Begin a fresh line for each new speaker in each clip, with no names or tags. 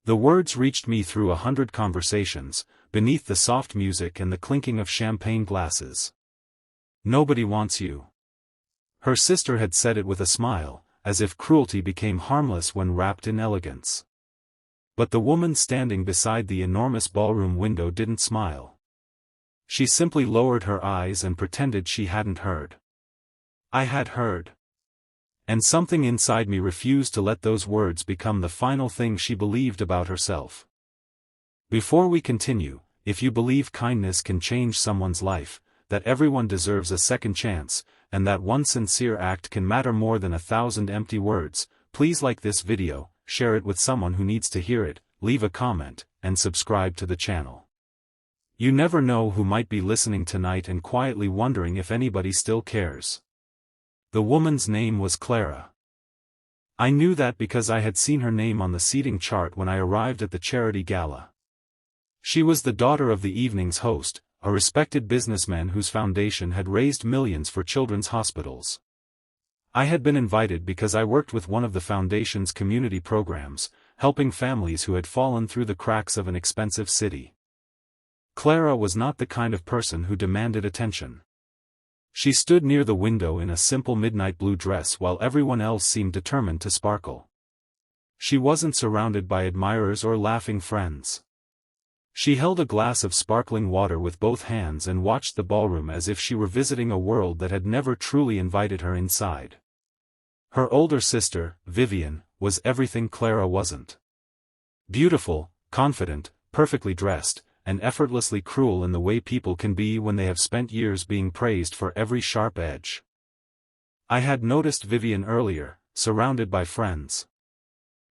The words reached me through 100 conversations, beneath the soft music and the clinking of champagne glasses. Nobody wants you. Her sister had said it with a smile, as if cruelty became harmless when wrapped in elegance. But the woman standing beside the enormous ballroom window didn't smile. She simply lowered her eyes and pretended she hadn't heard. I had heard. And something inside me refused to let those words become the final thing she believed about herself. Before we continue, if you believe kindness can change someone's life, that everyone deserves a second chance, and that one sincere act can matter more than 1,000 empty words, please like this video, share it with someone who needs to hear it, leave a comment, and subscribe to the channel. You never know who might be listening tonight and quietly wondering if anybody still cares. The woman's name was Clara. I knew that because I had seen her name on the seating chart when I arrived at the charity gala. She was the daughter of the evening's host, a respected businessman whose foundation had raised millions for children's hospitals. I had been invited because I worked with one of the foundation's community programs, helping families who had fallen through the cracks of an expensive city. Clara was not the kind of person who demanded attention. She stood near the window in a simple midnight blue dress while everyone else seemed determined to sparkle. She wasn't surrounded by admirers or laughing friends. She held a glass of sparkling water with both hands and watched the ballroom as if she were visiting a world that had never truly invited her inside. Her older sister, Vivian, was everything Clara wasn't. Beautiful, confident, perfectly dressed, and effortlessly cruel in the way people can be when they have spent years being praised for every sharp edge. I had noticed Vivian earlier, surrounded by friends.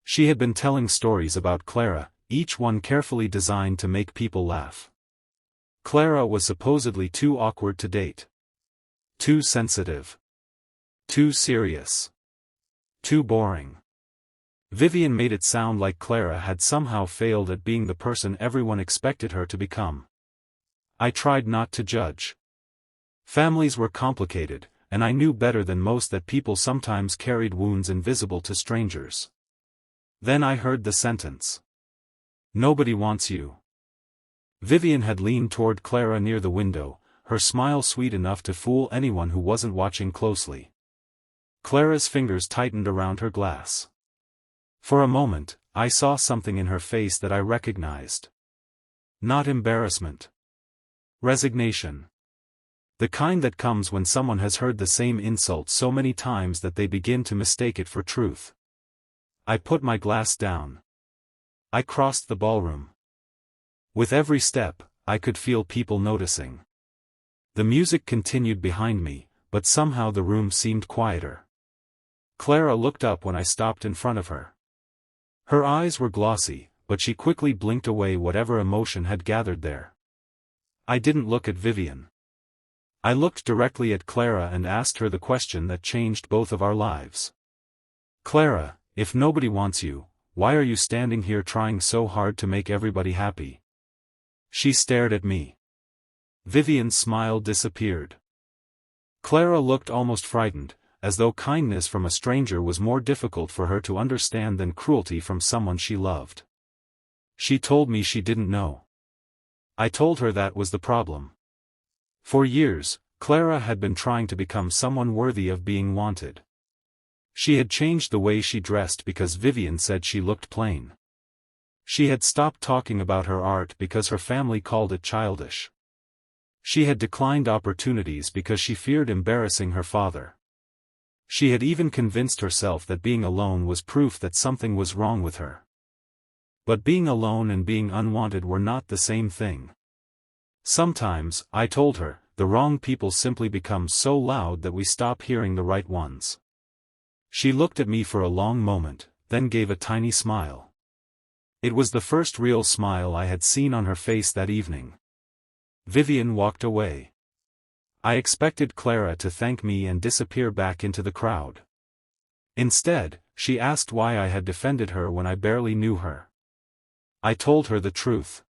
She had been telling stories about Clara, each one carefully designed to make people laugh. Clara was supposedly too awkward to date. Too sensitive. Too serious. Too boring. Vivian made it sound like Clara had somehow failed at being the person everyone expected her to become. I tried not to judge. Families were complicated, and I knew better than most that people sometimes carried wounds invisible to strangers. Then I heard the sentence. Nobody wants you. Vivian had leaned toward Clara near the window, her smile sweet enough to fool anyone who wasn't watching closely. Clara's fingers tightened around her glass. For a moment, I saw something in her face that I recognized. Not embarrassment. Resignation. The kind that comes when someone has heard the same insult so many times that they begin to mistake it for truth. I put my glass down. I crossed the ballroom. With every step, I could feel people noticing. The music continued behind me, but somehow the room seemed quieter. Clara looked up when I stopped in front of her. Her eyes were glossy, but she quickly blinked away whatever emotion had gathered there. I didn't look at Vivian. I looked directly at Clara and asked her the question that changed both of our lives. Clara, if nobody wants you, why are you standing here trying so hard to make everybody happy? She stared at me. Vivian's smile disappeared. Clara looked almost frightened, as though kindness from a stranger was more difficult for her to understand than cruelty from someone she loved. She told me she didn't know. I told her that was the problem. For years, Clara had been trying to become someone worthy of being wanted. She had changed the way she dressed because Vivian said she looked plain. She had stopped talking about her art because her family called it childish. She had declined opportunities because she feared embarrassing her father. She had even convinced herself that being alone was proof that something was wrong with her. But being alone and being unwanted were not the same thing. Sometimes, I told her, the wrong people simply become so loud that we stop hearing the right ones. She looked at me for a long moment, then gave a tiny smile. It was the first real smile I had seen on her face that evening. Vivian walked away. I expected Clara to thank me and disappear back into the crowd. Instead, she asked why I had defended her when I barely knew her. I told her the truth.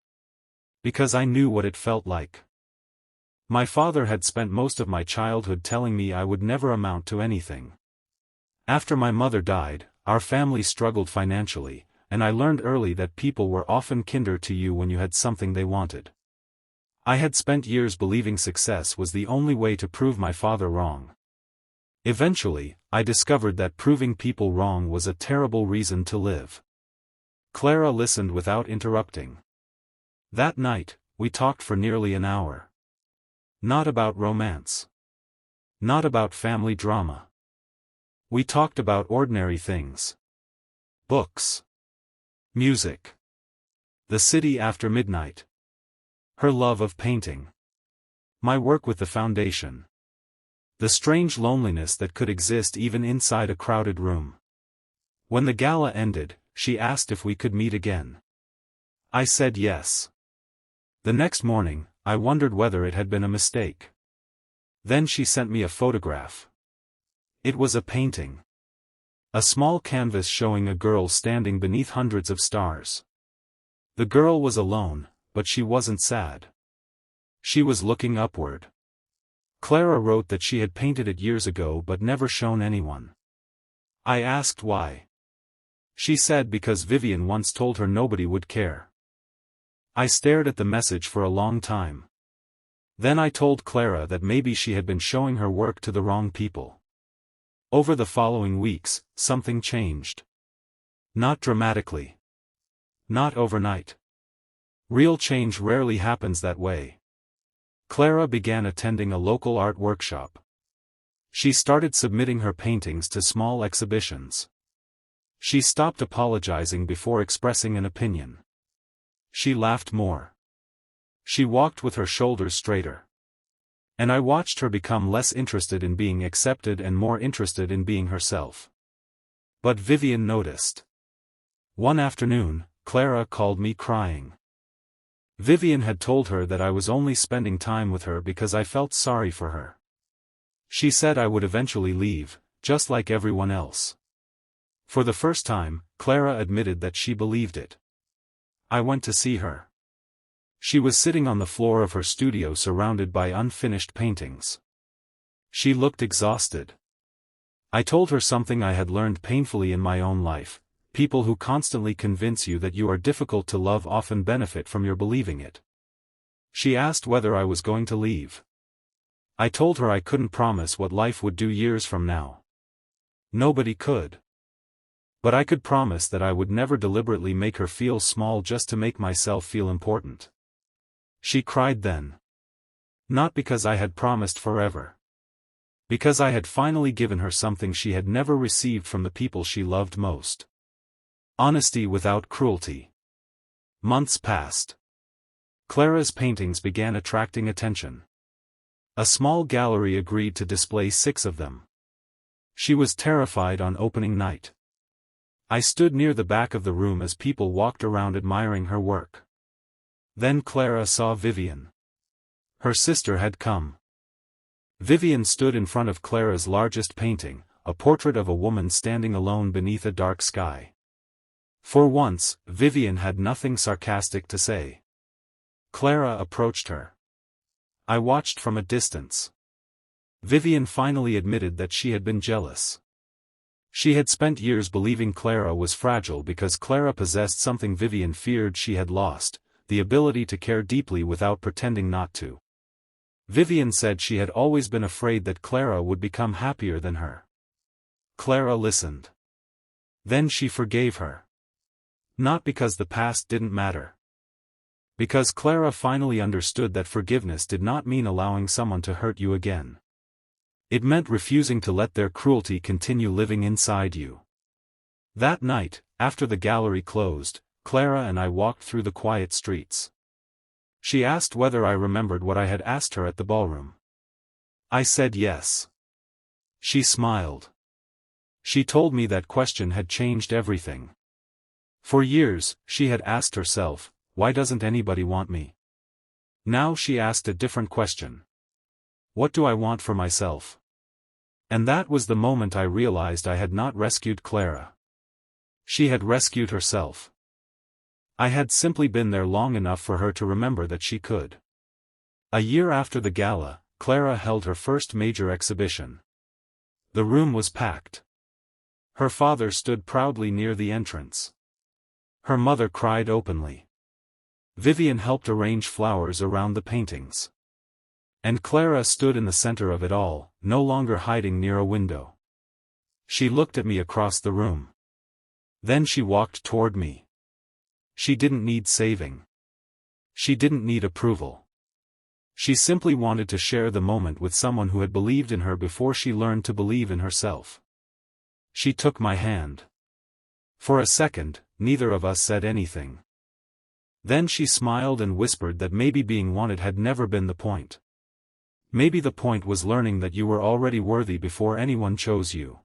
Because I knew what it felt like. My father had spent most of my childhood telling me I would never amount to anything. After my mother died, our family struggled financially, and I learned early that people were often kinder to you when you had something they wanted. I had spent years believing success was the only way to prove my father wrong. Eventually, I discovered that proving people wrong was a terrible reason to live. Clara listened without interrupting. That night, we talked for nearly an hour. Not about romance. Not about family drama. We talked about ordinary things. Books. Music. The city after midnight. Her love of painting. My work with the foundation. The strange loneliness that could exist even inside a crowded room. When the gala ended, she asked if we could meet again. I said yes. The next morning, I wondered whether it had been a mistake. Then she sent me a photograph. It was a painting. A small canvas showing a girl standing beneath hundreds of stars. The girl was alone, but she wasn't sad. She was looking upward. Clara wrote that she had painted it years ago but never shown anyone. I asked why. She said because Vivian once told her nobody would care. I stared at the message for a long time. Then I told Clara that maybe she had been showing her work to the wrong people. Over the following weeks, something changed. Not dramatically. Not overnight. Real change rarely happens that way. Clara began attending a local art workshop. She started submitting her paintings to small exhibitions. She stopped apologizing before expressing an opinion. She laughed more. She walked with her shoulders straighter. And I watched her become less interested in being accepted and more interested in being herself. But Vivian noticed. One afternoon, Clara called me crying. Vivian had told her that I was only spending time with her because I felt sorry for her. She said I would eventually leave, just like everyone else. For the first time, Clara admitted that she believed it. I went to see her. She was sitting on the floor of her studio surrounded by unfinished paintings. She looked exhausted. I told her something I had learned painfully in my own life. People who constantly convince you that you are difficult to love often benefit from your believing it. She asked whether I was going to leave. I told her I couldn't promise what life would do years from now. Nobody could. But I could promise that I would never deliberately make her feel small just to make myself feel important. She cried then. Not because I had promised forever. Because I had finally given her something she had never received from the people she loved most. Honesty without cruelty. Months passed. Clara's paintings began attracting attention. A small gallery agreed to display 6 of them. She was terrified on opening night. I stood near the back of the room as people walked around admiring her work. Then Clara saw Vivian. Her sister had come. Vivian stood in front of Clara's largest painting, a portrait of a woman standing alone beneath a dark sky. For once, Vivian had nothing sarcastic to say. Clara approached her. I watched from a distance. Vivian finally admitted that she had been jealous. She had spent years believing Clara was fragile because Clara possessed something Vivian feared she had lost, the ability to care deeply without pretending not to. Vivian said she had always been afraid that Clara would become happier than her. Clara listened. Then she forgave her. Not because the past didn't matter. Because Clara finally understood that forgiveness did not mean allowing someone to hurt you again. It meant refusing to let their cruelty continue living inside you. That night, after the gallery closed, Clara and I walked through the quiet streets. She asked whether I remembered what I had asked her at the ballroom. I said yes. She smiled. She told me that question had changed everything. For years, she had asked herself, why doesn't anybody want me? Now she asked a different question. What do I want for myself? And that was the moment I realized I had not rescued Clara. She had rescued herself. I had simply been there long enough for her to remember that she could. A year after the gala, Clara held her first major exhibition. The room was packed. Her father stood proudly near the entrance. Her mother cried openly. Vivian helped arrange flowers around the paintings. And Clara stood in the center of it all, no longer hiding near a window. She looked at me across the room. Then she walked toward me. She didn't need saving. She didn't need approval. She simply wanted to share the moment with someone who had believed in her before she learned to believe in herself. She took my hand. For a second, neither of us said anything. Then she smiled and whispered that maybe being wanted had never been the point. Maybe the point was learning that you were already worthy before anyone chose you.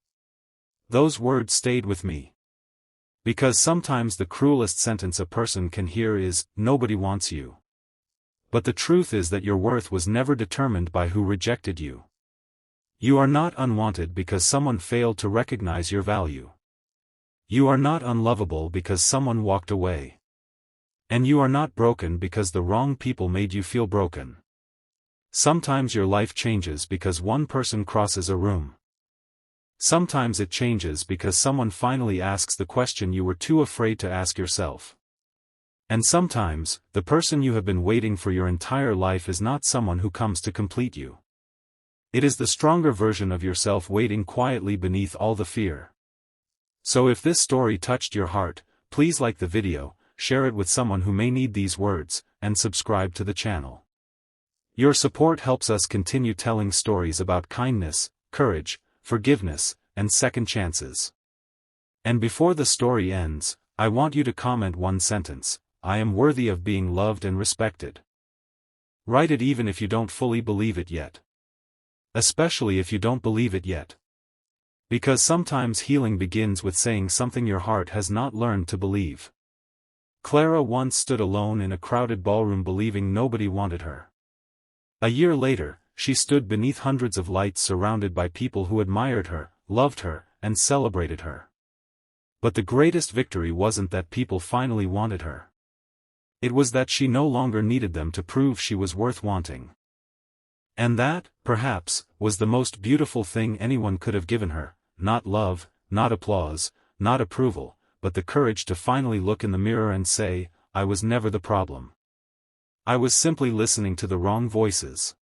Those words stayed with me. Because sometimes the cruelest sentence a person can hear is, "Nobody wants you." But the truth is that your worth was never determined by who rejected you. You are not unwanted because someone failed to recognize your value. You are not unlovable because someone walked away. And you are not broken because the wrong people made you feel broken. Sometimes your life changes because one person crosses a room. Sometimes it changes because someone finally asks the question you were too afraid to ask yourself. And sometimes, the person you have been waiting for your entire life is not someone who comes to complete you. It is the stronger version of yourself waiting quietly beneath all the fear. So if this story touched your heart, please like the video, share it with someone who may need these words, and subscribe to the channel. Your support helps us continue telling stories about kindness, courage, forgiveness, and second chances. And before the story ends, I want you to comment one sentence: "I am worthy of being loved and respected." Write it even if you don't fully believe it yet. Especially if you don't believe it yet. Because sometimes healing begins with saying something your heart has not learned to believe. Clara once stood alone in a crowded ballroom believing nobody wanted her. A year later, she stood beneath hundreds of lights surrounded by people who admired her, loved her, and celebrated her. But the greatest victory wasn't that people finally wanted her. It was that she no longer needed them to prove she was worth wanting. And that, perhaps, was the most beautiful thing anyone could have given her: not love, not applause, not approval, but the courage to finally look in the mirror and say, "I was never the problem. I was simply listening to the wrong voices."